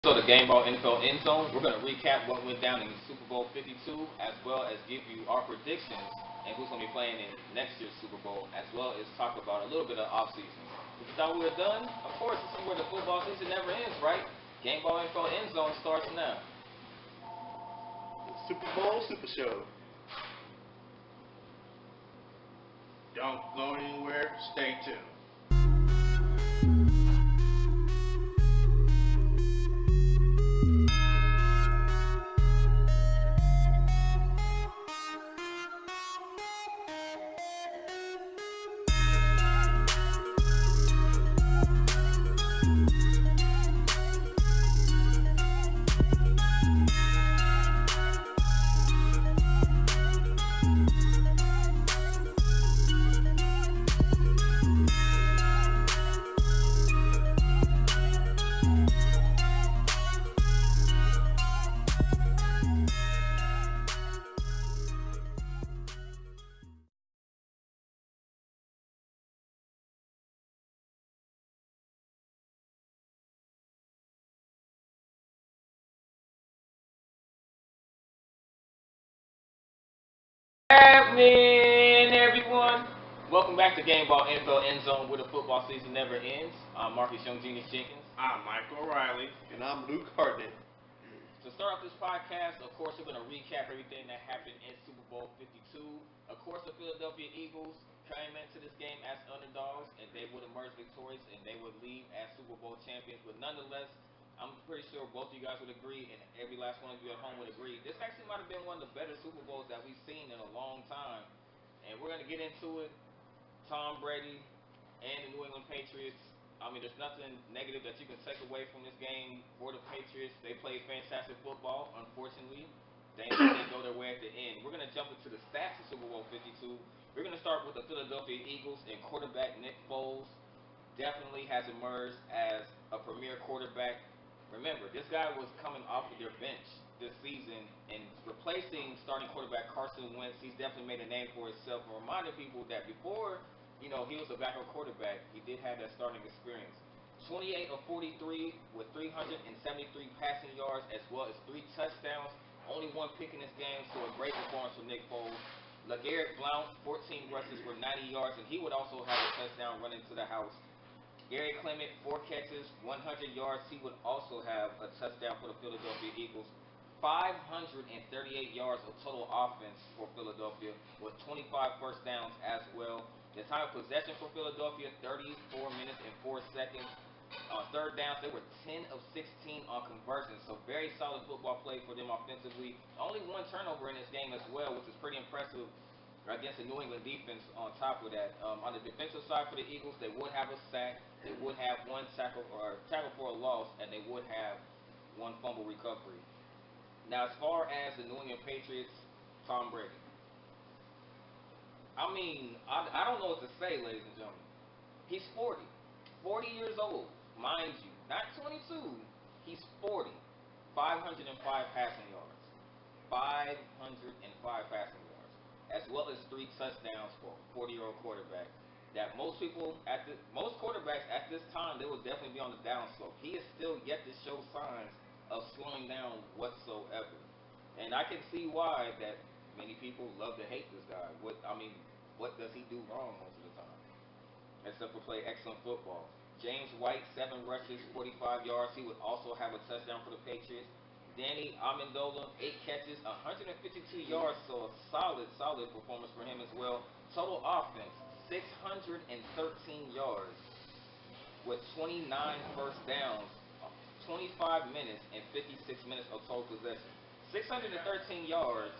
So the Gameball NFL Endzone, we're going to recap what went down in Super Bowl 52, as well as give you our predictions and who's going to be playing in next year's Super Bowl, as well as talk about a little bit of offseason. If you thought we were done, of course, this is where the football season never ends, right? Gameball NFL Endzone starts now. Super Bowl Super Show. Don't go anywhere. Stay tuned. Happening, everyone. Welcome back to Gameball NFL Endzone, where the football season never ends. I'm Marcus Young Genius Jenkins. I'm Michael O'Reilly. And I'm Luke Hartnett. To start off this podcast, of course, we're going to recap everything that happened in Super Bowl 52. Of course, the Philadelphia Eagles came into this game as underdogs, and they would emerge victorious, and they would leave as Super Bowl champions. But nonetheless, I'm pretty sure both of you guys would agree, and every last one of you at home would agree, this actually might have been one of the better Super Bowls that we've seen in a long time. And we're going to get into it. Tom Brady and the New England Patriots. I mean, there's nothing negative that you can take away from this game for the Patriots. They played fantastic football. Unfortunately, they didn't go their way at the end. We're going to jump into the stats of Super Bowl 52. We're going to start with the Philadelphia Eagles, and quarterback Nick Foles definitely has emerged as a premier quarterback. Remember, this guy was coming off of their bench this season and replacing starting quarterback Carson Wentz. He's definitely made a name for himself and reminded people that before, he was a backup quarterback, he did have that starting experience. 28 of 43 with 373 passing yards as well as 3 touchdowns. Only 1 pick in this game, so a great performance from Nick Foles. LeGarrette Blount, 14 rushes for 90 yards, and he would also have a touchdown running to the house. Gary Clement, 4 catches, 100 yards. He would also have a touchdown for the Philadelphia Eagles. 538 yards of total offense for Philadelphia with 25 first downs as well. The time of possession for Philadelphia, 34 minutes and 4 seconds. On third downs, they were 10 of 16 on conversions, so very solid football play for them offensively. Only 1 turnover in this game as well, which is pretty impressive against the New England defense on top of that. On the defensive side for the Eagles, they would have a sack, they would have 1 tackle for a loss, and they would have 1 fumble recovery. Now, as far as the New England Patriots, Tom Brady. I mean, I don't know what to say, ladies and gentlemen. He's 40. 40 years old, mind you. Not 22. He's 40. 505 passing yards. 505 passing yards. As well as 3 touchdowns for a 40-year-old quarterback. That most quarterbacks at this time, they will definitely be on the downslope. He is still yet to show signs of slowing down whatsoever. And I can see why that many people love to hate this guy. What does he do wrong most of the time? Except for play excellent football. James White, 7 rushes, 45 yards. He would also have a touchdown for the Patriots. Danny Amendola, 8 catches, 152 yards, so a solid performance for him as well. Total offense, 613 yards with 29 first downs, 25 minutes and 56 minutes of total possession. 613 yards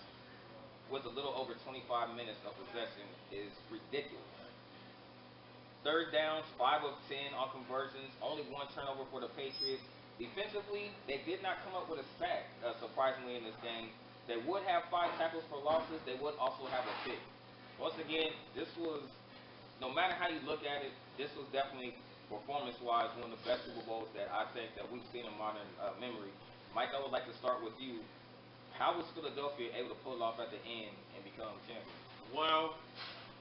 with a little over 25 minutes of possession is ridiculous. Third downs, 5 of 10 on conversions, only 1 turnover for the Patriots. Defensively, they did not come up with a sack, surprisingly, in this game. They would have 5 tackles for losses. They would also have a pick. Once again, this was, no matter how you look at it, this was definitely, performance-wise, one of the best Super Bowls that I think that we've seen in modern memory. Mike, I would like to start with you. How was Philadelphia able to pull it off at the end and become champions? Well,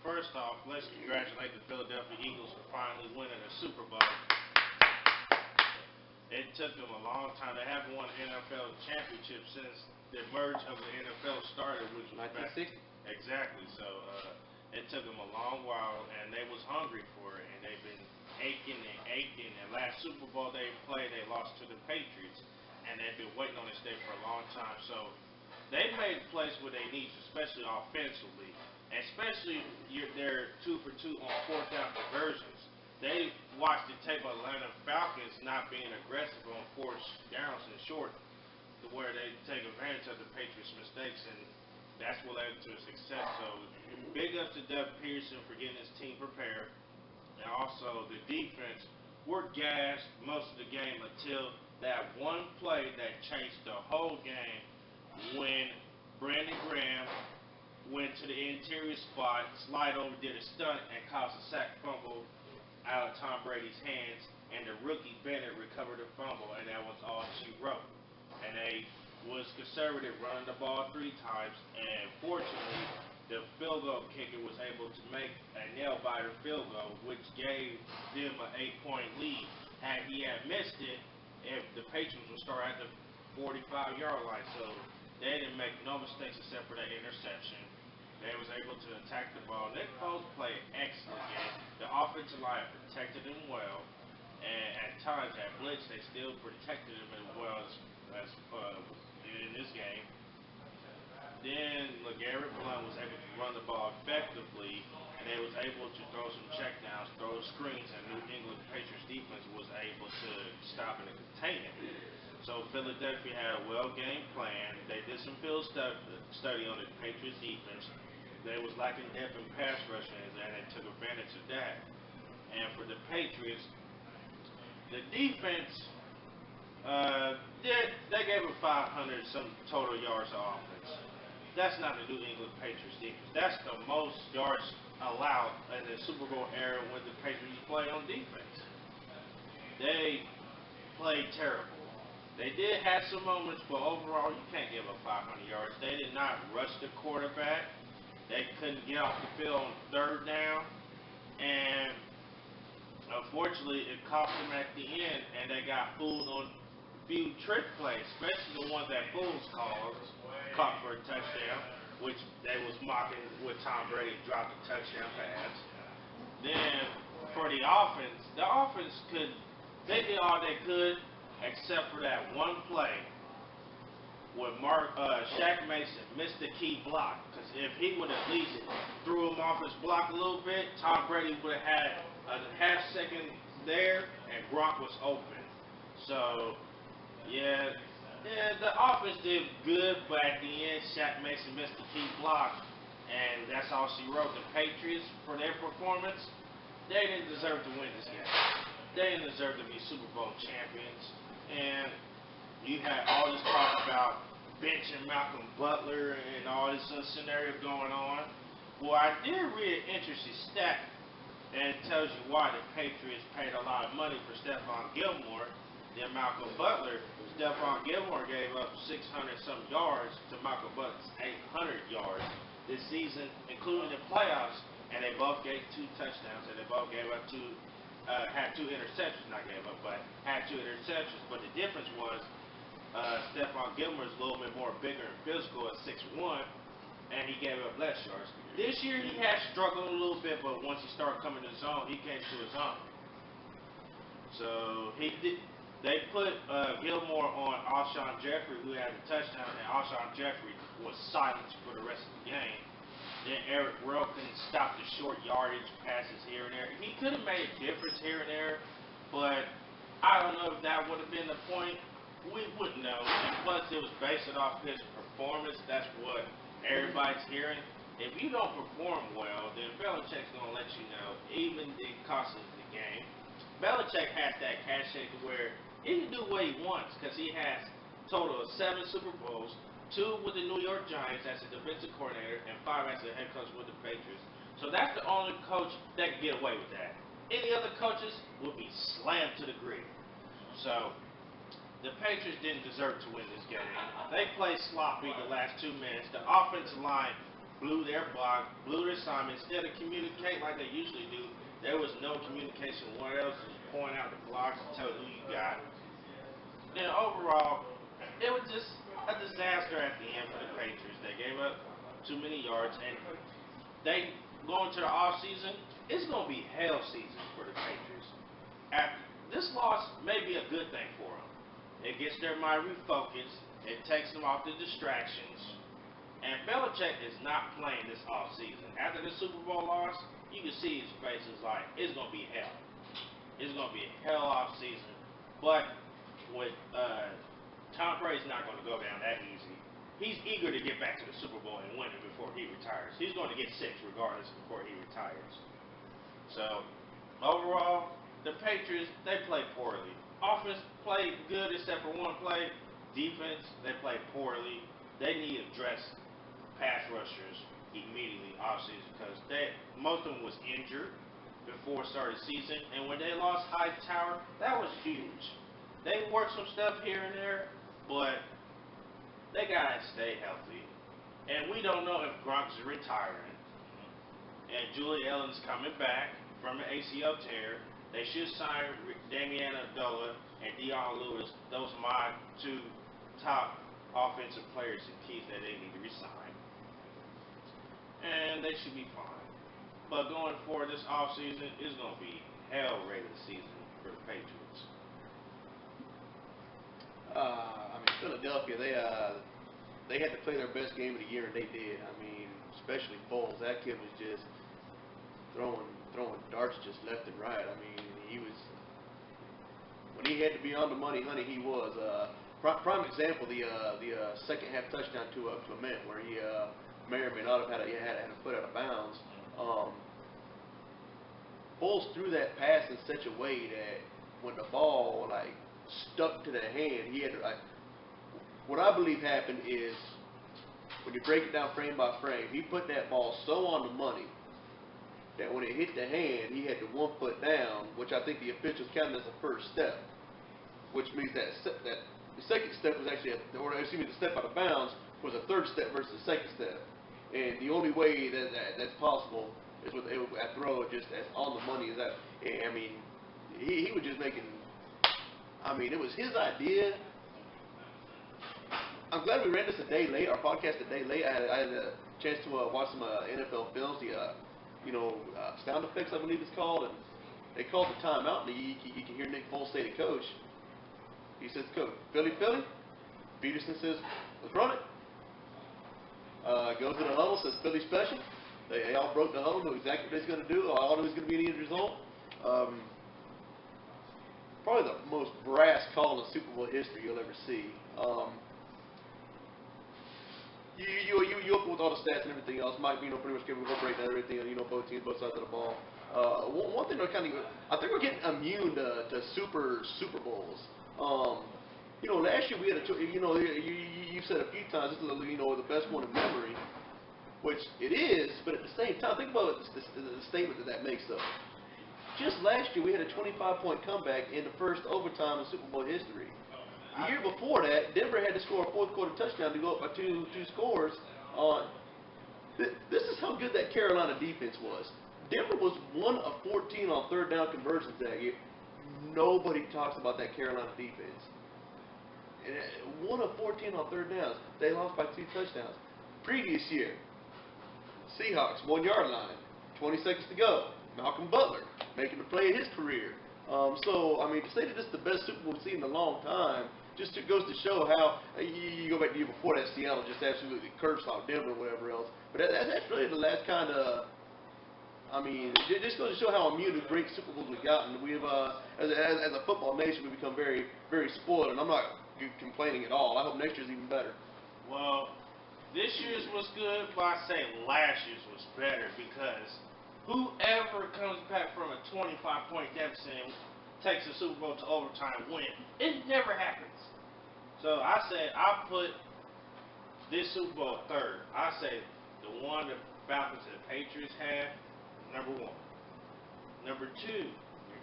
first off, let's congratulate the Philadelphia Eagles for finally winning a Super Bowl. It took them a long time. They haven't won an NFL championship since the merge of the NFL started, which was 1960. Exactly. So it took them a long while, and they was hungry for it, and they've been aching and aching. And last Super Bowl they played, they lost to the Patriots, and they've been waiting on this day for a long time. So they made plays where they need, especially offensively, and especially they're 2 for 2 on fourth down conversions. They watched the tape of Atlanta Falcons not being aggressive on fourth downs and short, to where they take advantage of the Patriots' mistakes, and that's what led to success. So big ups to Doug Peterson for getting his team prepared, and also the defense were gassed most of the game until that one play that changed the whole game when Brandon Graham went to the interior spot, slide over, did a stunt, and caused a sack fumble out of Tom Brady's hands, and the rookie Bennett recovered the fumble, and that was all she wrote. And they was conservative running the ball 3 times, and fortunately, the field goal kicker was able to make a nail-biter field goal, which gave them an 8-point lead. Had he missed it, if the Patriots would start at the 45-yard line, so they didn't make no mistakes except for that interception. They was able to attack the ball. Nick Foles played excellent game. The offensive line protected him well, and at times at blitz they still protected him as well as in this game. Then LeGarrette Blount was able to run the ball effectively, and they was able to throw some checkdowns, throw screens, and New England Patriots defense was able to stop and contain it. So Philadelphia had a well game plan. They did some field study on the Patriots defense. They was lacking depth in pass rush, and they took advantage of that. And for the Patriots, the defense, they gave them 500 some total yards of offense. That's not the New England Patriots defense. That's the most yards allowed in the Super Bowl era when the Patriots played on defense. They played terrible. They did have some moments, but overall, you can't give up 500 yards. They did not rush the quarterback. They couldn't get off the field on 3rd down, and unfortunately, it cost them at the end, and they got fooled on a few trick plays, especially the one that Foles caught for a touchdown, which they was mocking with Tom Brady dropped a touchdown pass. Then for the offense they did all they could, except for that one play when Shaq Mason missed the key block. Because if he would have at least threw him off his block a little bit, Tom Brady would have had a half second there, and Gronk was open. So, yeah, the offense did good, but at the end, Shaq Mason missed the key block, and that's all she wrote. The Patriots, for their performance, they didn't deserve to win this game. They didn't deserve to be Super Bowl champions. And you had all this talk about benching Malcolm Butler and all this scenario going on. Well, I did read an interesting stat, and it tells you why the Patriots paid a lot of money for Stephon Gilmore. Then Malcolm Butler, Stephon Gilmore gave up 600-some yards to Malcolm Butler's 800 yards this season, including the playoffs, and they both gave 2 touchdowns, and they both gave up had 2 interceptions, not gave up, but had 2 interceptions. But the difference was Stephon Gilmore is a little bit more bigger and physical at 6'1", and he gave up less yards. This year he has struggled a little bit, but once he started coming to the zone, he came to his own. So they put Gilmore on Alshon Jeffrey, who had a touchdown, and Alshon Jeffrey was silenced for the rest of the game. Then Eric Rowe couldn't stop the short yardage passes here and there. He could have made a difference here and there, but I don't know if that would have been the point. We wouldn't know. And plus, it was based off his performance. That's what everybody's hearing. If you don't perform well, then Belichick's going to let you know, even if it costs us the game. Belichick has that cachet to where he can do what he wants, because he has a total of 7 Super Bowls, 2 with the New York Giants as a defensive coordinator, and 5 as a head coach with the Patriots. So that's the only coach that can get away with that. Any other coaches would be slammed to the grid. So the Patriots didn't deserve to win this game. They played sloppy the last 2 minutes. The offensive line blew their block, blew their assignment. Instead of communicating like they usually do, there was no communication. One else was pointing out the blocks and telling who you got. And overall, it was just a disaster at the end for the Patriots. They gave up too many yards, and they go into the off season. It's gonna be hell season for the Patriots. After this loss may be a good thing for them. It gets their mind refocused. It takes them off the distractions. And Belichick is not playing this off season. After the Super Bowl loss, you can see his face is like, it's gonna be hell. It's gonna be a hell off season. But with Tom Brady's not gonna go down that easy. He's eager to get back to the Super Bowl and win it before he retires. He's going to get 6 regardless before he retires. So overall, the Patriots, they played poorly. Offense played good except for one play. Defense, they played poorly. They need to address pass rushers immediately offseason because most of them was injured before start of season. And when they lost Hightower, that was huge. They worked some stuff here and there, but they gotta stay healthy. And we don't know if Gronk's retiring. And Julie Ellen's coming back from an ACL tear. They should sign Damian Abdullah and Dion Lewis. Those are my 2 top offensive players in Keith that they need to resign. And they should be fine. But going forward this offseason is going to be hell rated season for the Patriots. I mean, Philadelphia, they had to play their best game of the year, and they did. I mean, especially Foles. That kid was just throwing darts just left and right. I mean, he was, when he had to be on the money, honey, he was. Prime example, the second half touchdown to Clement, where he may or may not have had a foot out of bounds. Foles threw that pass in such a way that when the ball stuck to the hand, he had to, what I believe happened is, when you break it down frame by frame, he put that ball so on the money that when it hit the hand, he had the 1 foot down, which I think the officials counted as a first step, which means that the second step was actually, the step out of bounds was a third step versus the second step. And the only way that's possible is with a throw just as on the money as that. I mean, he was just making. I mean, it was his idea. I'm glad we ran this a day late. Our podcast a day late. I had a chance to watch some NFL films. Sound effects, I believe it's called, and they called the timeout. And you can hear Nick Foles say to Coach. He says, "Coach, Philly." Peterson says, "Let's run it." Goes to the huddle, says Philly special. They all broke the huddle, knew exactly what he's going to do. All knew he was going to be the end result. Probably the most brass call in Super Bowl history you'll ever see. You open with all the stats and everything else. Mike, pretty much we'll break down everything. Both teams, both sides of the ball. One thing I think we're getting immune to Super Bowls. Last year we had you said a few times this is the best one in memory, which it is. But at the same time, think about the statement that makes though. Just last year we had a 25-point comeback in the first overtime in Super Bowl history. The year before that, Denver had to score a fourth quarter touchdown to go up by two scores. This is how good that Carolina defense was. Denver was 1 of 14 on third down conversions that year. Nobody talks about that Carolina defense. 1 of 14 on third downs. They lost by 2 touchdowns. Previous year, Seahawks, 1 yard line, 20 seconds to go. Malcolm Butler making the play of his career. To say that this is the best Super Bowl we've seen in a long time, just goes to show how you go back to the year before that, Seattle just absolutely curb stomped Denver or whatever else. But that's really the last kind of. It just goes to show how immune to great Super Bowls we've gotten. We've, as a football nation, we've become very, very spoiled, and I'm not complaining at all. I hope next year's even better. Well, this year's was good, but I say last year's was better because whoever comes back from a 25-point deficit and takes the Super Bowl to overtime win, it never happens. So I said I put this Super Bowl third. I say the one the Falcons and the Patriots had, number 1. Number 2,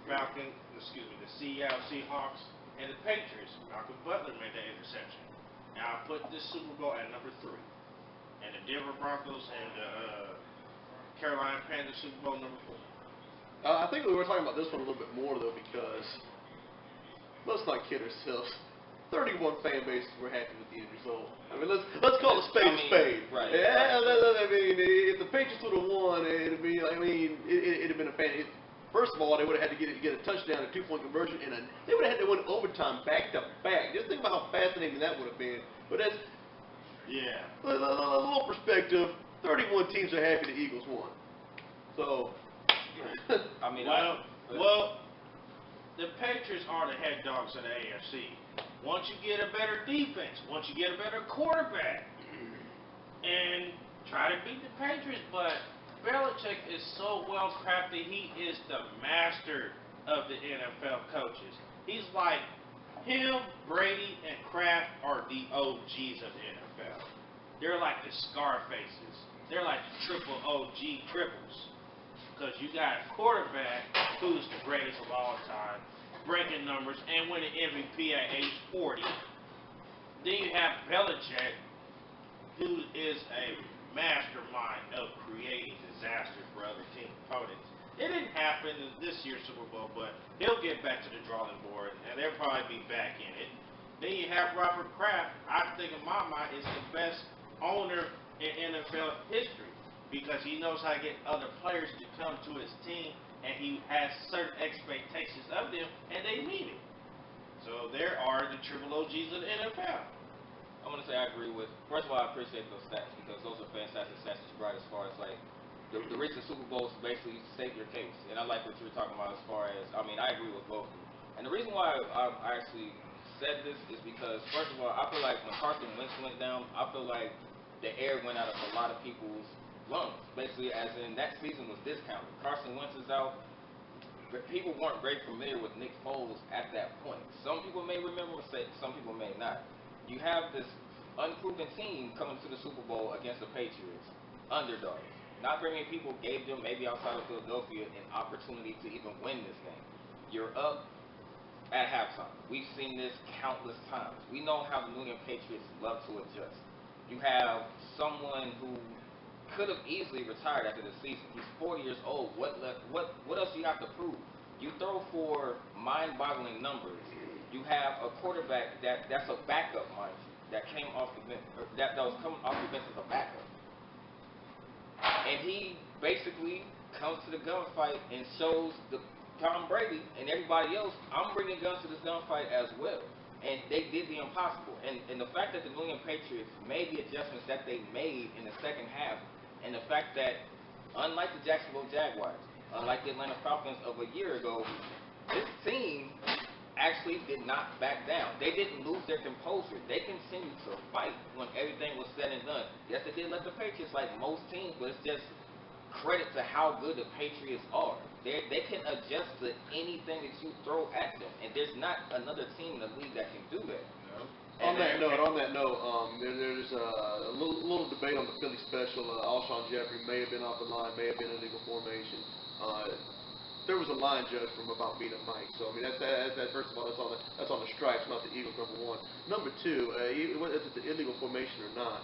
the Seattle Seahawks and the Patriots. Malcolm Butler made that interception. Now I put this Super Bowl at number 3. And the Denver Broncos and the Carolina Panthers Super Bowl number 4. I think we were talking about this one a little bit more though, because let's not kid ourselves. 31 fan bases were happy with the end result. I mean, let's call a spade a spade. Right. Yeah, I mean, if the Patriots would have won, it'd have been a fan. First of all, they would have had to get a touchdown, a 2-point conversion, and they would have had to win overtime back to back. Just think about how fascinating that would have been. But that's a little perspective. 31 teams are happy the Eagles won. So, I mean, well, the Patriots are the head dogs of the AFC. Once you get a better defense, once you get a better quarterback, and try to beat the Patriots, but Belichick is so well crafted. He is the master of the NFL coaches. He's like him, Brady, and Kraft are the OGs of the NFL. They're like the Scarfaces. They're like the triple OG triples. Because you got a quarterback who's the greatest of all time, breaking numbers and winning MVP at age 40. Then you have Belichick, who is a mastermind of creating disasters for other team opponents. It didn't happen in this year's Super Bowl, but he'll get back to the drawing board, and they'll probably be back in it. Then you have Robert Kraft. I think in my mind is the best owner in NFL history because he knows how to get other players to come to his team, and he has certain expectations of them, and they meet it. So there are the triple OGs of the NFL. I'm going to say I agree with, first of all, I appreciate those stats because those are fantastic stats that you brought as far as like the recent Super Bowls basically state your case. And I like what you were talking about as far as, I mean, I agree with both of you. And the reason why I actually said this is because, first of all, I feel like when Carson Wentz went down, I feel like the air went out of a lot of people's lungs. Basically, as in that season was discounted. Carson Wentz is out. But people weren't very familiar with Nick Foles at that point. Some people may remember, some people may not. You have this unproven team coming to the Super Bowl against the Patriots, underdogs. Not very many people gave them, maybe outside of Philadelphia, an opportunity to even win this game. You're up at halftime. We've seen this countless times. We know how the New England Patriots love to adjust. You have someone who could have easily retired after the season. He's 40 years old. What else do you have to prove? You throw for mind-boggling numbers. You have a quarterback that's a backup, mind you, that came off the bench, that was coming off the bench as a backup. And he basically comes to the gunfight and shows Tom Brady and everybody else, I'm bringing guns to this gunfight as well. And they did the impossible. And the fact that the New England Patriots made the adjustments that they made in the second half, and the fact that, unlike the Jacksonville Jaguars, unlike the Atlanta Falcons of a year ago, this team actually did not back down. They didn't lose their composure. They continued to fight when everything was said and done. Yes, they did let the Patriots like most teams, but it's just credit to how good the Patriots are. They can adjust to anything that you throw at them, and there's not another team in the league that can do that. On that note, there's a little debate on the Philly special. Alshon Jeffrey may have been off the line, may have been illegal formation. There was a line judge from about beat up Mike. So I mean, that's first of all, that's on the stripes, not the Eagles. Number one. Number two, whether it's the illegal formation or not,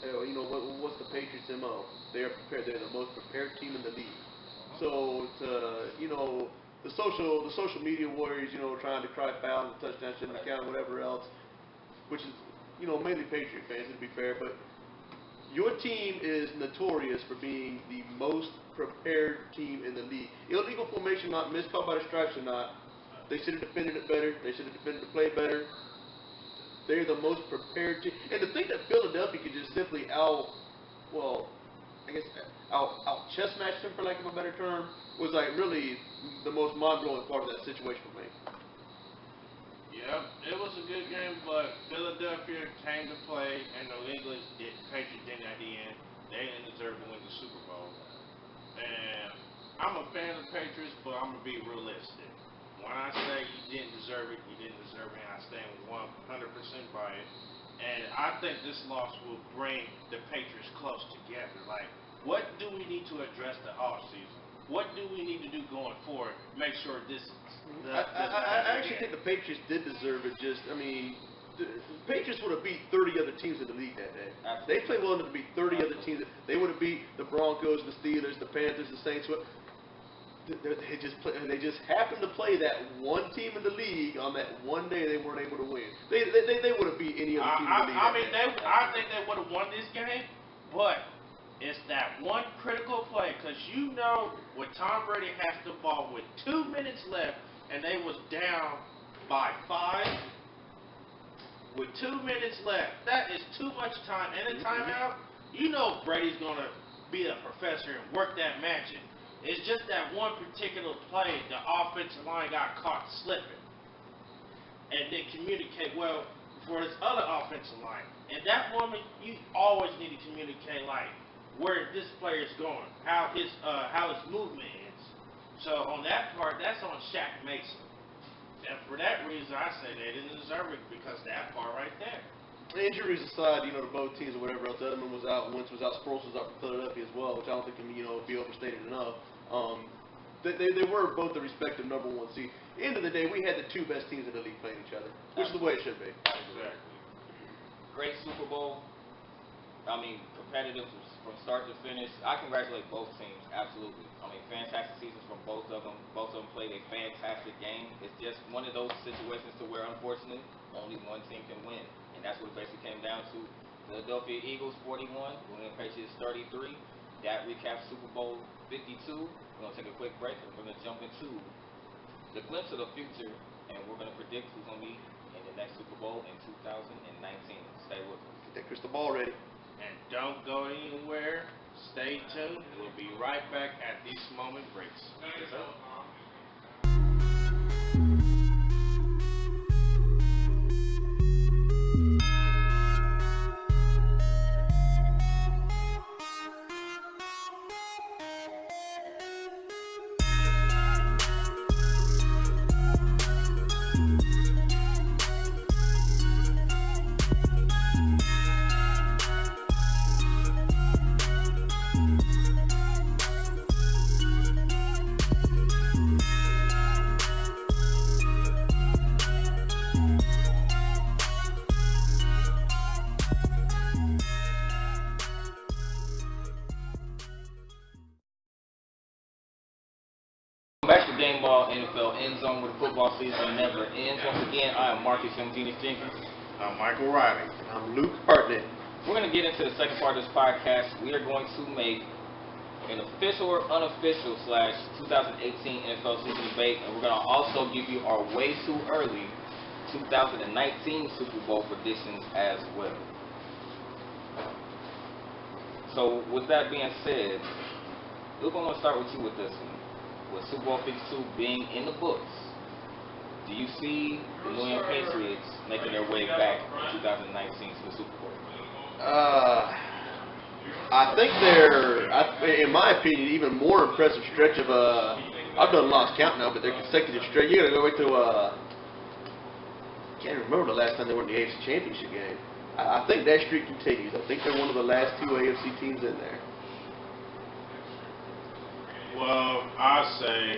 you know what's the Patriots' MO? They are prepared. They're the most prepared team in the league. So the social media warriors, trying to cry foul and touchdown shouldn't count, whatever else, which is mainly Patriot fans, to be fair, but. Your team is notorious for being the most prepared team in the league. Illegal formation, not missed call by the stripes or not, they should have defended it better. They should have defended the play better. They're the most prepared team. And to think that Philadelphia could just simply out chess match them, for lack of a better term, was like really the most mind-blowing part of that situation for me. Yeah, it was a good game, but Philadelphia came to play, and the Patriots didn't at the end. They didn't deserve to win the Super Bowl. And I'm a fan of the Patriots, but I'm going to be realistic. When I say you didn't deserve it, you didn't deserve it, I stand 100% by it. And I think this loss will bring the Patriots close together. Like, what do we need to address the offseason? What do we need to do going forward? Make sure this. I actually think the Patriots did deserve it. The Patriots would have beat 30 other teams in the league that day. Absolutely. They played well enough to beat 30 other teams. They would have beat the Broncos, the Steelers, the Panthers, the Saints. They just happened to play that one team in the league on that one day they weren't able to win. They would have beat any other team in the league. I think they would have won this game, but it's that one critical play because you know when Tom Brady has the ball with 2 minutes left and they was down by 5 with 2 minutes left. That is too much time and a timeout. You know Brady's gonna be a professor and work that magic. It's just that one particular play, the offensive line got caught slipping. And they communicate well for this other offensive line. And that moment, you always need to communicate like where this player is going, how his movement is. So on that part, that's on Shaq Mason. And for that reason, I say they didn't deserve it because that part right there. Injuries aside, to both teams or whatever else, Edelman was out, Wentz was out, Sproles was out for Philadelphia as well, which I don't think can be overstated enough. They were both the respective number one seed. End of the day, we had the two best teams in the league playing each other, which is the way it should be. Exactly. Great Super Bowl. I mean, competitive from start to finish. I congratulate both teams, absolutely. I mean, fantastic seasons from both of them. Both of them played a fantastic game. It's just one of those situations to where, unfortunately, only one team can win. And that's what it basically came down to. Philadelphia Eagles 41, New England Patriots 33. That recaps Super Bowl 52. We're going to take a quick break and we're going to jump into the glimpse of the future and we're going to predict who's going to be in the next Super Bowl in 2019. Stay with us. Get that crystal ball ready. And don't go anywhere. Stay tuned. We'll be right back at these moment breaks. Back to Gameball NFL Endzone where the football season never ends. Once again, I am Marcus M. Jenkins. I'm Michael Riley. I'm Luke Hartnett. We're going to get into the second part of this podcast. We are going to make an official or unofficial / 2018 NFL season debate, and we're going to also give you our way too early 2019 Super Bowl predictions as well. So with that being said, Luke, I'm going to start with you with this one. With Super Bowl 52 being in the books, do you see the New England Patriots making their way back in 2019 to the Super Bowl? I think they're, in my opinion, even more impressive stretch of I've done lost count now, but they're consecutive stretch. You got to go back to can't remember the last time they were in the AFC Championship game. I think that streak continues. I think they're one of the last two AFC teams in there. Well, I say,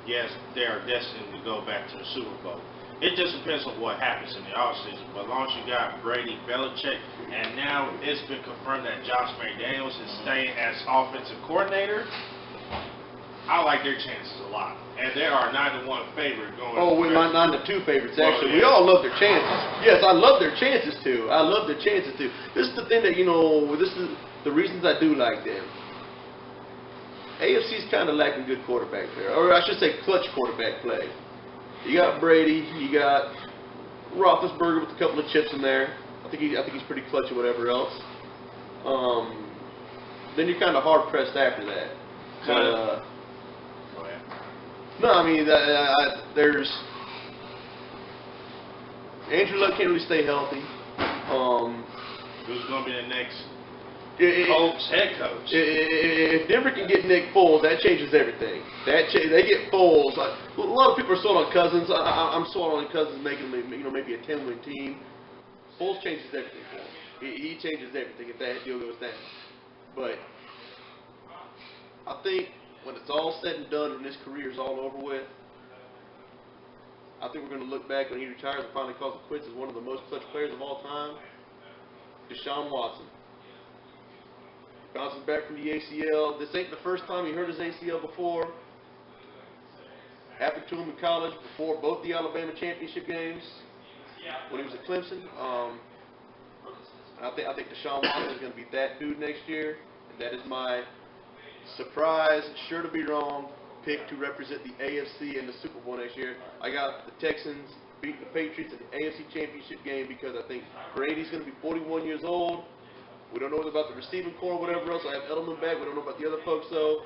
yes, they are destined to go back to the Super Bowl. It just depends on what happens in the offseason. But as long as you got Brady, Belichick, and now it's been confirmed that Josh McDaniels is staying as offensive coordinator, I like their chances a lot. And they are 9-1 favorite going. Oh, we're 9-2 favorites, actually. We all love their chances. Yes, I love their chances, too. I love their chances, too. This is the thing that, this is the reasons I do like them. AFC's kind of lacking good quarterback play, or I should say clutch quarterback play. You got Brady, you got Roethlisberger with a couple of chips in there. I think he's pretty clutch or whatever else. Then you're kind of hard pressed after that. But, no, I mean there's Andrew Luck can't really stay healthy. Who's going to be the next? Head coach. If Denver can get Nick Foles, that changes everything. They get Foles. A lot of people are sold on Cousins. I'm sold on Cousins making maybe a 10-win team. Foles changes everything for him. He changes everything if that deal goes down. But I think when it's all said and done and his career is all over with, I think we're going to look back when he retires and finally calls it quits as one of the most clutch players of all time, Deshaun Watson. Bounces back from the ACL. This ain't the first time he hurt his ACL before. happened to him in college before both the Alabama championship games when he was at Clemson. I think Deshaun Watson is going to be that dude next year, and that is my surprise, sure to be wrong, pick to represent the AFC in the Super Bowl next year. I got the Texans beating the Patriots in the AFC Championship game because I think Brady's going to be 41 years old. We don't know about the receiving core or whatever else. I have Edelman back. We don't know about the other folks though.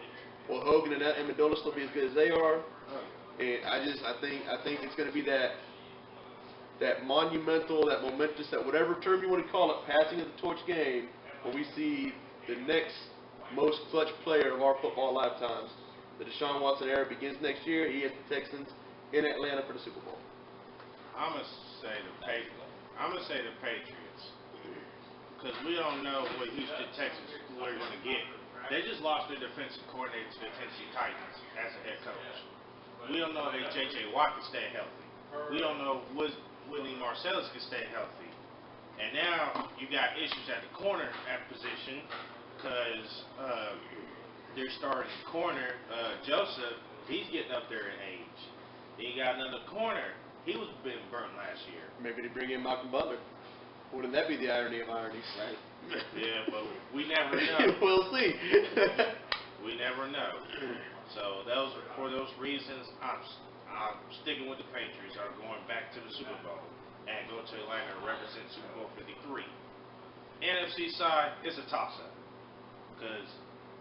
Will Hogan and Amendola still be as good as they are? And I think it's going to be that monumental, that momentous, that whatever term you want to call it, passing of the torch game, where we see the next most clutch player of our football lifetimes. The Deshaun Watson era begins next year. He has the Texans in Atlanta for the Super Bowl. I'm gonna say the Patriots, because we don't know what Houston Texans who they're gonna get. They just lost their defensive coordinator to the Tennessee Titans as a head coach. We don't know if J.J. Watt can stay healthy. We don't know if Whitney Marsalis can stay healthy. And now you got issues at the corner at position because their starting corner, Joseph, he's getting up there in age. Then you got another corner. He was being burnt last year. Maybe they bring in Malcolm Butler. Wouldn't that be the irony of ironies? Right. Yeah, but we never know. We'll see. We never know. So for those reasons, I'm sticking with the Patriots. Are going back to the Super Bowl and go to Atlanta to represent Super Bowl 53. NFC side, it's a toss-up because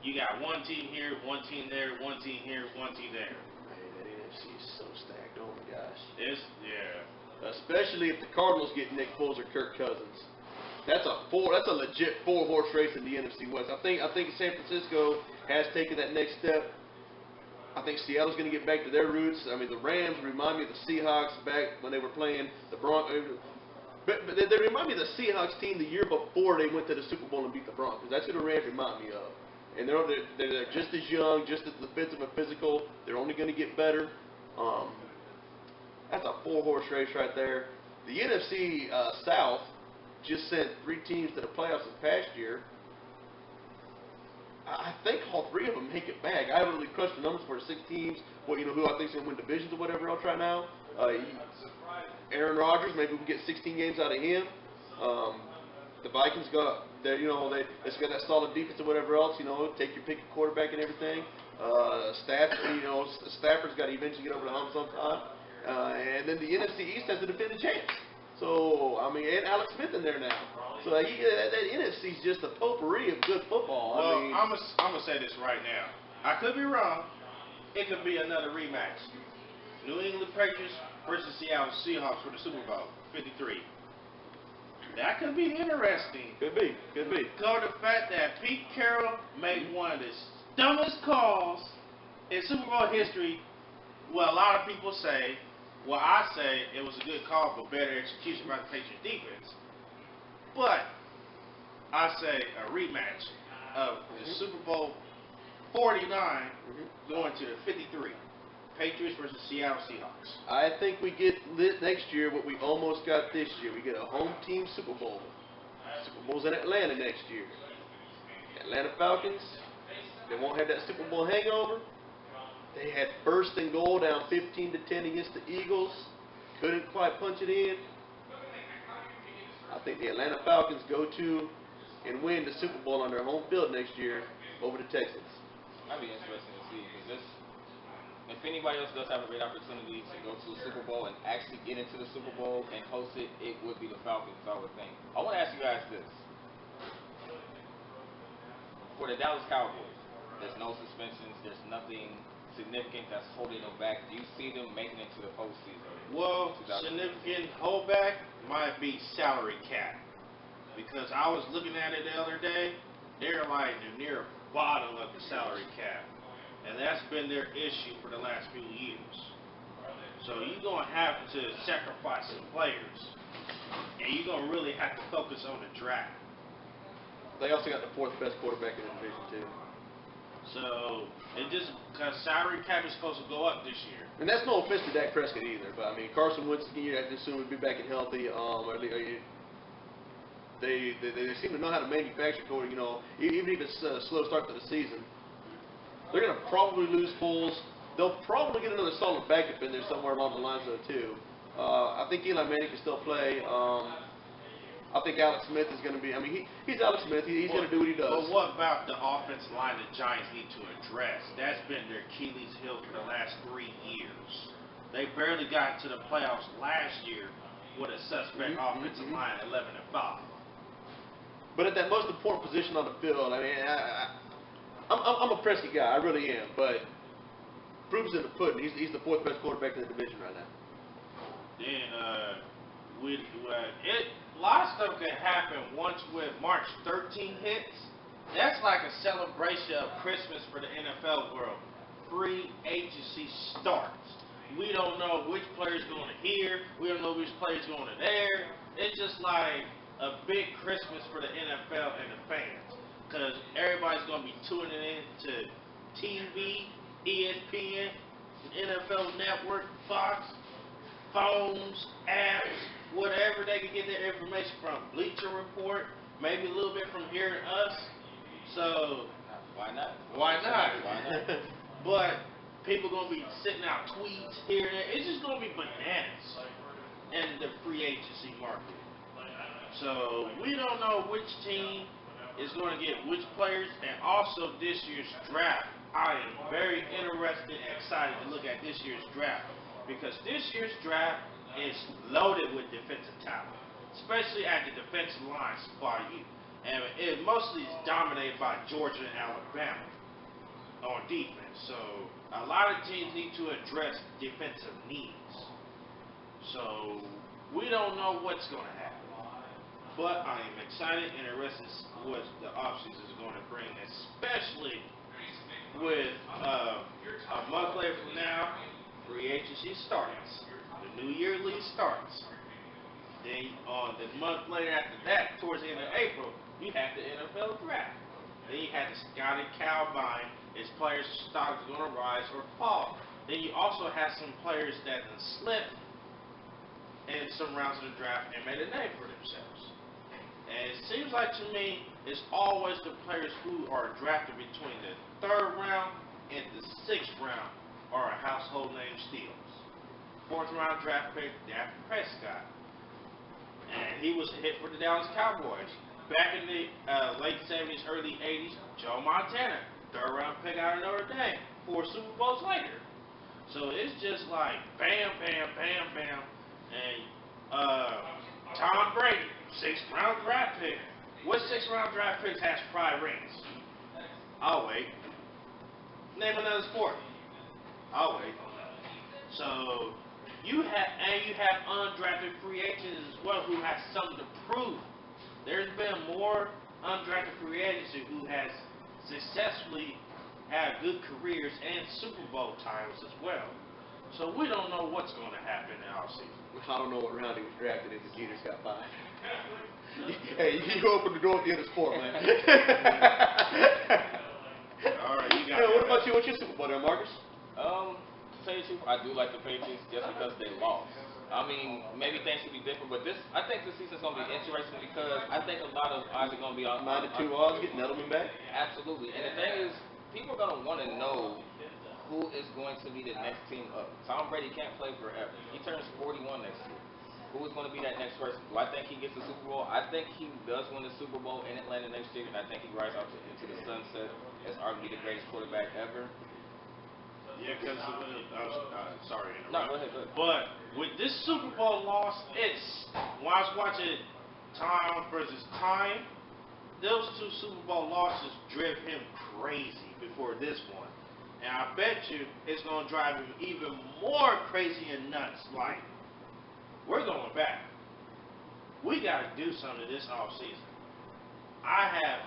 you got one team here, one team there, one team here, one team there. Man, that NFC is so stacked. Oh my gosh. Yeah. Especially if the Cardinals get Nick Foles or Kirk Cousins. That's a legit 4-horse race in the NFC West. I think San Francisco has taken that next step. I think Seattle's going to get back to their roots. I mean, the Rams remind me of the Seahawks back when they were playing the Broncos. But they remind me of the Seahawks team the year before they went to the Super Bowl and beat the Broncos. That's who the Rams remind me of. And they're just as young, just as defensive and physical. They're only going to get better. That's a 4-horse race right there. The NFC South just sent 3 teams to the playoffs this past year. I think all 3 of them make it back. I haven't really crunched the numbers for the 6 teams. Who I think is going to win divisions or whatever else right now. Aaron Rodgers, maybe we can get 16 games out of him. The Vikings got they got that solid defense or whatever else. Take your pick of quarterback and everything. Stafford's got to eventually get over the hump sometime. And then the NFC East has the defending champs. So and Alex Smith in there now. So that NFC is just a potpourri of good football. Well, I'm gonna say this right now. I could be wrong. It could be another rematch. New England Patriots versus Seattle Seahawks for the Super Bowl 53. That could be interesting. Could be. Because of the fact that Pete Carroll made one of the dumbest calls in Super Bowl history. Well, a lot of people say. Well, I say it was a good call, but better execution by the Patriots defense. But I say a rematch of the Super Bowl 49 going to the 53. Patriots versus Seattle Seahawks. I think we get lit next year what we almost got this year. We get a home team Super Bowl. Super Bowl's in Atlanta next year. Atlanta Falcons, they won't have that Super Bowl hangover. They had first and goal down 15-10 against the Eagles. Couldn't quite punch it in. I think the Atlanta Falcons go to and win the Super Bowl on their home field next year over the Texans. That'd be interesting to see because if anybody else does have a great opportunity to go to a Super Bowl and actually get into the Super Bowl and host it, it would be the Falcons, I would think. I want to ask you guys this. For the Dallas Cowboys, there's no suspensions, there's nothing significant that's holding them back. Do you see them making it to the postseason? Well, significant holdback might be salary cap. Because I was looking at it the other day, they're like the near bottom of the salary cap. And that's been their issue for the last few years. So you're going to have to sacrifice some players. And you're going to really have to focus on the draft. They also got the 4th best quarterback in the division, too. So, because salary cap is supposed to go up this year. And that's no offense to Dak Prescott either, but Carson Wentz, you have to assume would be back and healthy. They seem to know how to manufacture for even if it's a slow start to the season. They're going to probably lose Foles. they'll probably get another solid backup in there somewhere along the lines, though, too. I think Eli Manning can still play. I think Alex Smith is going to be. I mean, he's Alex Smith. He's going to do what he does. But what about the offensive line the Giants need to address? That's been their Achilles heel for the last 3 years. They barely got to the playoffs last year with a suspect offensive line at 11-5. But at that most important position on the field, I mean, I'm a Presky guy. I really am. But proof's in the pudding. He's the 4th best quarterback in the division right now. Then a lot of stuff can happen once with March 13 hits. That's like a celebration of Christmas for the NFL world. Free agency starts. We don't know which player's going to here. We don't know which player's going to there. It's just like a big Christmas for the NFL and the fans. Because everybody's going to be tuning in to TV, ESPN, NFL Network, Fox, phones, apps, whatever they can get their information from. Bleacher Report, maybe a little bit from hearing us. So, Why not? why not? Why not? But people going to be sitting out tweets here and there. It's just going to be bananas in the free agency market. So, we don't know which team is going to get which players. And also this year's draft. I am very interested and excited to look at this year's draft. Because this year's draft is loaded with defensive talent. Especially at the defensive line spot. And it mostly is dominated by Georgia and Alabama on defense. So, a lot of teams need to address defensive needs. So, we don't know what's going to happen. But I am excited and interested in what the offseason is going to bring, especially with a month later from now, free agency starts. The New Year League starts. Then on the month later after that, towards the end of April, you have the NFL draft. Then you have the scouting combine. Is players' stocks going to rise or fall? Then you also have some players that slip in some rounds of the draft and made a name for themselves. And it seems like to me, it's always the players who are drafted between the 3rd round and the 6th round are a household name steals. 4th round draft pick, Dak Prescott. And he was a hit for the Dallas Cowboys. Back in the late 70s, early 80s, Joe Montana, 3rd round pick out of Notre Dame, 4 Super Bowls later. So it's just like bam, bam, bam, bam. And Tom Brady, 6th round draft pick. What 6th round draft picks has pride rings? I'll wait. Name another sport. I'll wait. So you have undrafted free agents as well who have something to prove. There's been more undrafted free agents who has successfully had good careers and Super Bowl titles as well. So we don't know what's going to happen in our season. I don't know what round he was drafted in, but Jeter's got 5. Hey, you open the door at the end of sport, man. All right, you got Hey, what about you? What's your Super Bowl there, Marcus? To tell you the truth, I do like the Patriots just because they lost. I mean, maybe things could be different, but I think this season's going to be interesting because I think a lot of eyes are going to be on. -2 odds, getting Edelman back? Absolutely. And the thing is, people are going to want to know who is going to be the next team up. Tom Brady can't play forever. He turns 41 next year. Who is going to be that next person? Do I think he gets the Super Bowl? I think he does win the Super Bowl in Atlanta next year, and I think he rides out into the sunset as arguably the greatest quarterback ever. Yeah, because sorry to interrupt. No, go ahead. But with this Super Bowl loss, when I was watching Tom versus Time, those 2 Super Bowl losses drove him crazy before this one. And I bet you it's going to drive him even more crazy and nuts. Like, we're going back. We got to do something this offseason. I have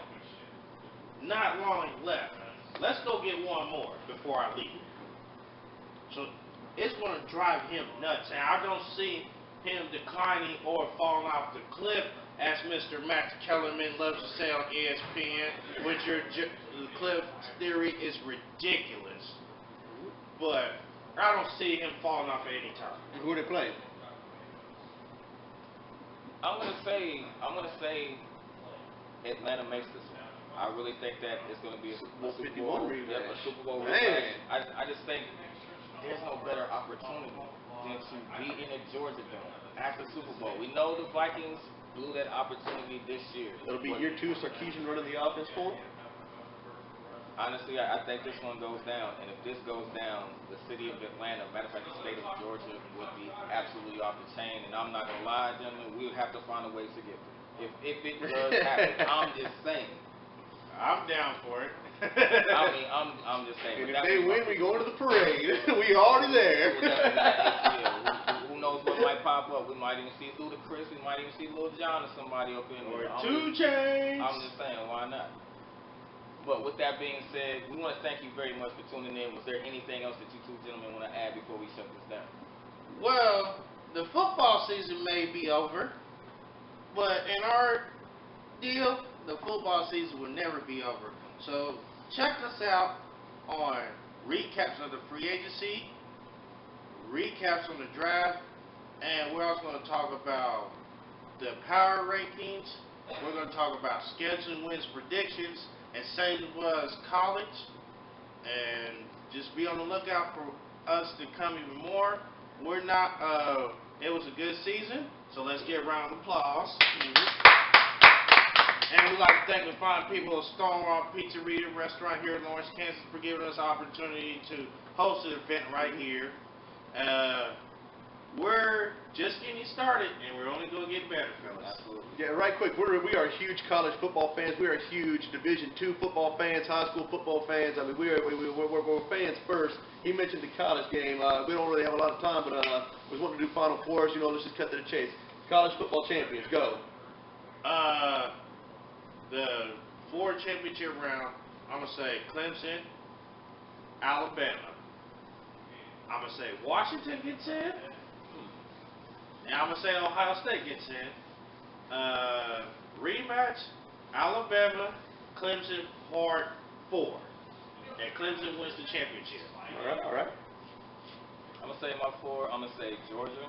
not long left. Let's go get one more before I leave. So it's going to drive him nuts. And I don't see him declining or falling off the cliff, as Mr. Max Kellerman loves to say on ESPN, which your cliff theory is ridiculous. But I don't see him falling off at any time. Who are they playing? I'm gonna say Atlanta makes this one. I really think that it's gonna be a Super Bowl. Super Bowl rematch. Yeah, a Super Bowl Man. rematch. I just think there's no better opportunity than to be in a Georgia Dome at the Super Bowl. We know the Vikings blew that opportunity this year. It'll be year 2 Sarkisian running the offense for him. Honestly, I think this one goes down, and if this goes down, the city of Atlanta, matter of fact, the state of Georgia, would be absolutely off the chain. And I'm not gonna lie, gentlemen, we would have to find a way to get there. If it does happen, I'm just saying. I'm down for it. I mean, I'm just saying. And if they win, we go to the parade. We already there. Who knows what might pop up? We might even see Ludacris. We might even see Lil Jon or somebody up in there. Or 2 Chainz. I'm just saying, why not? But with that being said, we want to thank you very much for tuning in. Was there anything else that you two gentlemen want to add before we shut this down? Well, the football season may be over, but in our deal, the football season will never be over. So check us out on recaps of the free agency, recaps on the draft, and we're also going to talk about the power rankings. We're going to talk about scheduling wins predictions, and same as college. And just be on the lookout for us to come even more. We're not, it was a good season, so let's get a round of applause. And we'd like to thank the fine people of Stonewall Pizzeria Restaurant here in Lawrence, Kansas for giving us the opportunity to host an event right here. We're just getting started, and we're only going to get better, fellas. Absolutely. Yeah, right quick, we are huge college football fans. We are huge Division II football fans, high school football fans. I mean, we're fans first. He mentioned the college game. We don't really have a lot of time, but we wanting to do Final Fours. You know, let's just cut to the chase. College football champions, go. The 4 championship round, I'm going to say Clemson, Alabama. I'm going to say Washington gets in. And I'm going to say Ohio State gets in. Rematch, Alabama, Clemson, Part 4. And Clemson wins the championship. All right. I'm going to say my 4. I'm going to say Georgia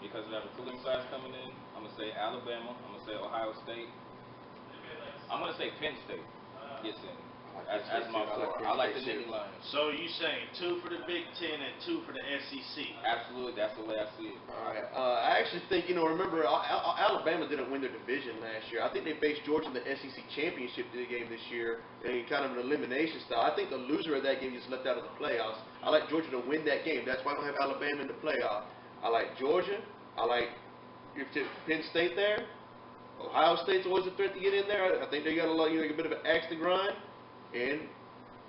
because of that recruiting class coming in. I'm going to say Alabama. I'm going to say Ohio State. I'm going to say Penn State gets in. As my 4. I like the Nittany Lions. So you saying 2 for the Big Ten and 2 for the SEC? Absolutely, that's the way I see it. All right. I actually think, remember, Alabama didn't win their division last year. I think they faced Georgia in the SEC championship game this year in kind of an elimination style. I think the loser of that game gets left out of the playoffs. I like Georgia to win that game. That's why I don't have Alabama in the playoff. I like Georgia. I like Penn State there. Ohio State's always a threat to get in there. I think they got a bit of an axe to grind. And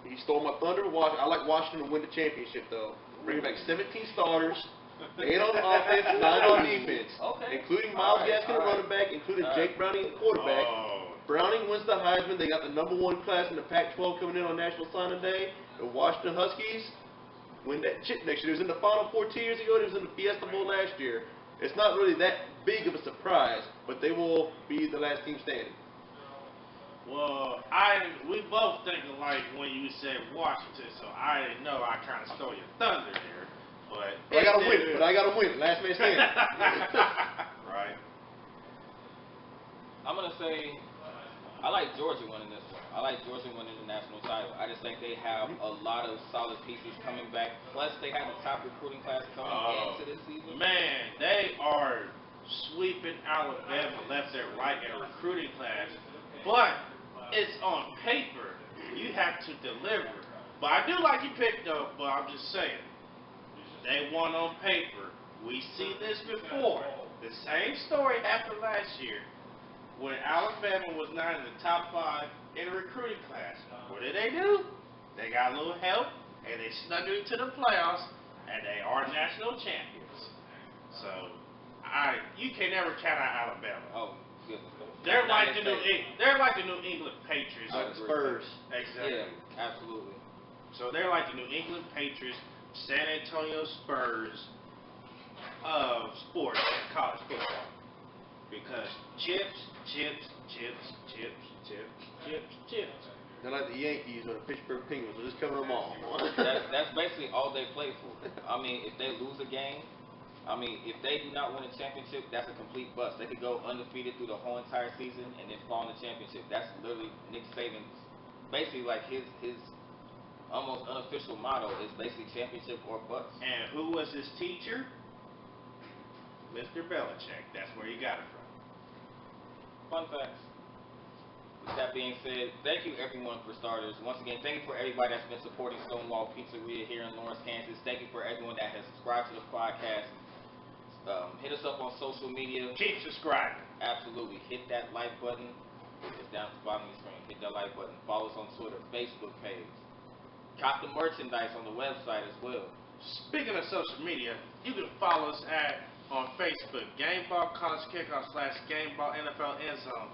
he stole my thunder. I like Washington to win the championship, though. Bring back 17 starters, 8 on offense, 9 on defense, including Myles Gaskin, the running back, including Jake Browning, the quarterback. Browning wins the Heisman. They got the #1 class in the Pac-12 coming in on National Signing Day. The Washington Huskies win that chip next year. It was in the Final Four 2 years ago. It was in the Fiesta Bowl last year. It's not really that big of a surprise, but they will be the last team standing. Well, we both think alike when you said Washington, so I didn't know I kind of stole your thunder there. But I gotta win it. Last man standing. Right. I'm gonna say I like Georgia winning this one. I like Georgia winning the national title. I just think they have a lot of solid pieces coming back. Plus, they have the top recruiting class coming into this season. Man, they are sweeping Alabama left and right in a recruiting class, but it's on paper. You have to deliver. But I do like you picked up, but I'm just saying. They won on paper. We see this before. The same story happened last year when Alabama was not in the top 5 in a recruiting class. What did they do? They got a little help, and they snuck into the playoffs, and they are national champions. So, you can never count out Alabama. Oh, goodness. They're like the New England Patriots. Like the Spurs. Exactly. Yeah, absolutely. So they're like the New England Patriots, San Antonio Spurs of sports and college football. Because chips. They're like the Yankees or the Pittsburgh Penguins. They're just covering them all. That's basically all they play for. I mean, if they lose a game, if they do not win a championship, that's a complete bust. They could go undefeated through the whole entire season and then fall in the championship. That's literally Nick Saban's, basically like his almost unofficial motto is basically championship or bust. And who was his teacher? Mr. Belichick. That's where he got it from. Fun facts. With that being said, thank you everyone for starters. Once again, thank you for everybody that's been supporting Stonewall Pizzeria here in Lawrence, Kansas. Thank you for everyone that has subscribed to the podcast. Hit us up on social media. Keep subscribing. Absolutely. Hit that like button. It's down at the bottom of the screen. Hit that like button. Follow us on Twitter, Facebook page. Cop the merchandise on the website as well. Speaking of social media, you can follow us on Facebook, Gameball College Kickoff / Gameball NFL Endzone.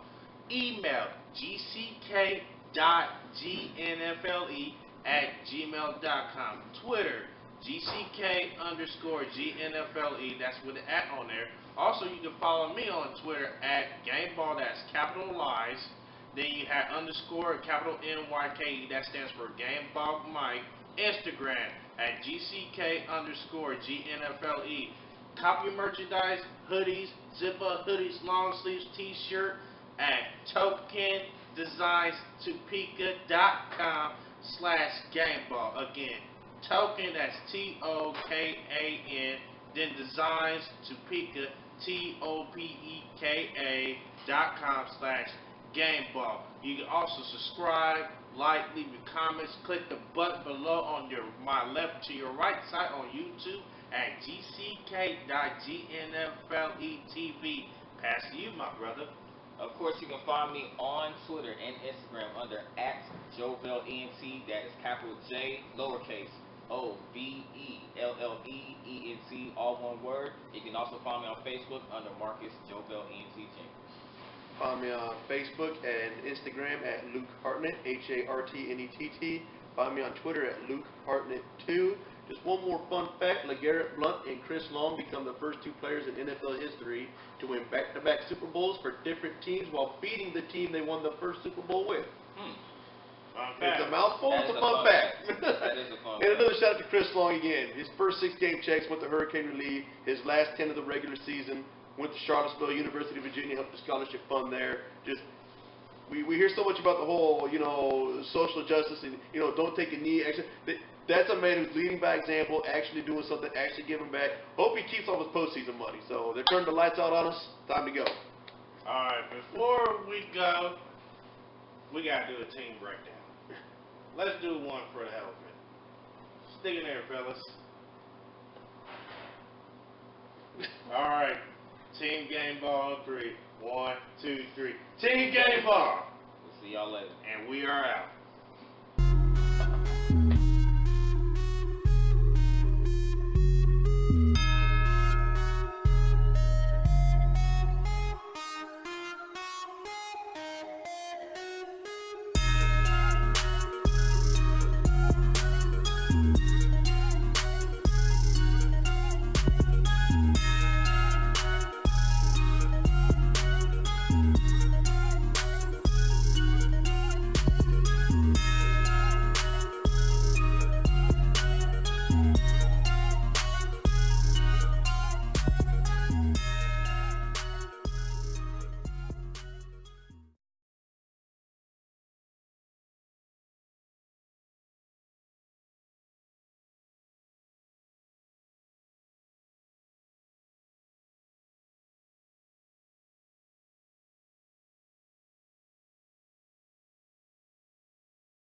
Email gck.gnfle@gmail.com. Twitter, GCK_GNFLE. That's with the @ on there. Also, you can follow me on Twitter at Gameball. That's capitalized. Then you have _ capital NYKE. That stands for Gameball Mike. Instagram at GCK_GNFLE. Copy your merchandise, hoodies, zip-up hoodies, long sleeves, t-shirt at tokendesigns.com/Gameball. Again, token, that's TOKAN, then designs Topeka, TOPEKA.com/Gameball. You can also subscribe, like, leave your comments, click the button below on my left to your right side on YouTube at GCK.GNFLETV. Pass to you, my brother. Of course, you can find me on Twitter and Instagram under @JovelENT. That is capital J, lowercase OVELLEENT, all one word. You can also find me on Facebook under Marcus Jovel ENT Jenkins. Find me on Facebook and Instagram at Luke Hartnett, HARTNETT. Find me on Twitter at Luke Hartnett2. Just one more fun fact: LeGarrette Blount and Chris Long become the first two players in NFL history to win back-to-back Super Bowls for different teams while beating the team they won the first Super Bowl with. It's a mouthful, it's a fun fact. That is a fun And another shout out to Chris Long again. His first 6 game checks went to Hurricane Relief. His last 10 of the regular season went to Charlottesville, University of Virginia, helped the scholarship fund there. Just we hear so much about the whole, social justice and, don't take a knee. Actually, that's a man who's leading by example, actually doing something, actually giving back. Hope he keeps all his postseason money. So they're turning the lights out on us. Time to go. All right, before we go, we got to do a team breakdown. Let's do one for the hell of it. Stick in there, fellas. All right. Team Gameball on 3. 1, 2, 3. Team Gameball. We'll see y'all later. And we are out.